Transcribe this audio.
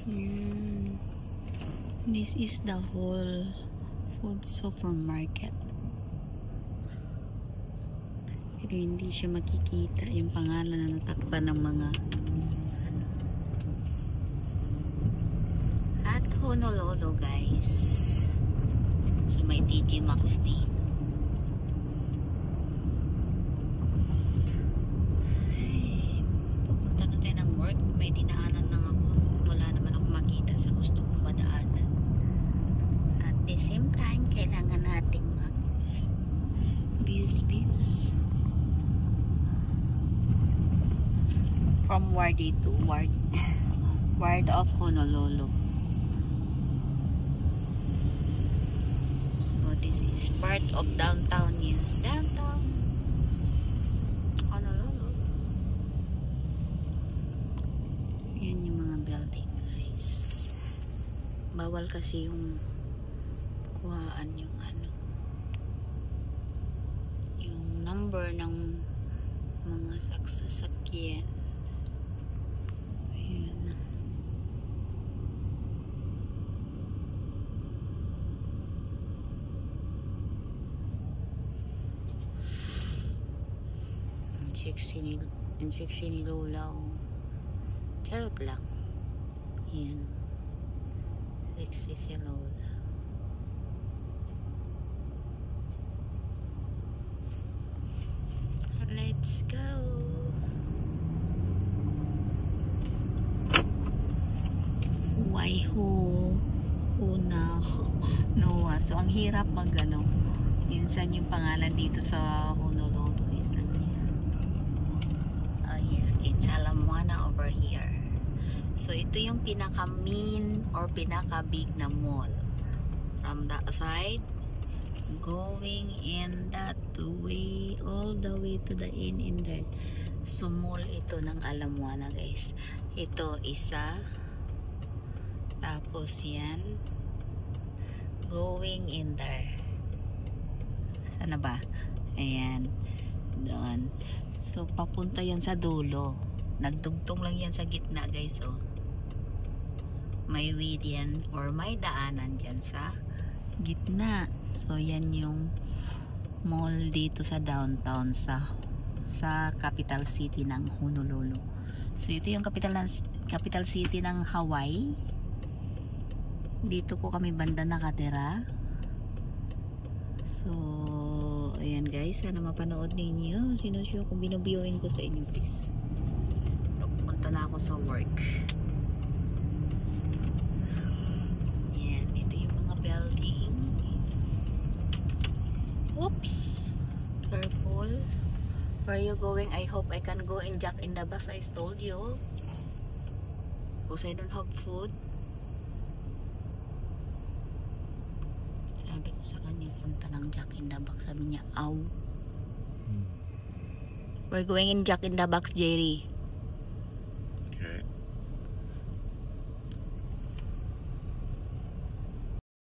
Yan. This is the whole food supermarket. Pero hindi siya makikita yung pangalan na natakpan ng mga at Honolulu, guys. So may TJ Maxx dito. Pupunta na tayo ng work. May dinaanan lang ako. Wala naman ako makita sa gusto kong madaanan. At the same time, kailangan nating mag views. From Wardy to Ward of Honolulu. So this is part of downtown here. Downtown Honolulu. Yan yung mga building, guys. Bawal kasi yung kuhaan yung yung number ng mga sasakyan. Ayan. Sexy ni Lola. Charot lang. Ayan. Sexy si Lola. Let's go. Noah. So ang hirap minsan yung pangalan dito sa Honolulu is it's Ala Moana over here. So ito yung pinaka main or pinaka big na mall from that side going in that way all the way to the end in there. So mall ito ng Ala Moana, guys. Ito isa, tapos yan going in there. Sana ba? Ayan. Doon. So, papunta yan sa dulo. Nagdugtong lang yan sa gitna, guys. Oh. May way yan or may daanan dyan sa gitna. So, yan yung mall dito sa downtown sa capital city ng Honolulu. So, ito yung capital city ng Hawaii. Dito po kami banda nakatira. So, ayan guys, sana mapanood ninyo. Sinusyo kung binubiyoin ko sa inyo, please. Punta na ako sa work. Ayan, ito yung mga building. Oops! Careful. Where are you going? I hope I can go in Jack in the Box. I told you. Because I don't have food. Sabi ko sa kanya, punta ng Jack in the Box. Sabi niya, aw. We're going in Jack in the Box, Jerry.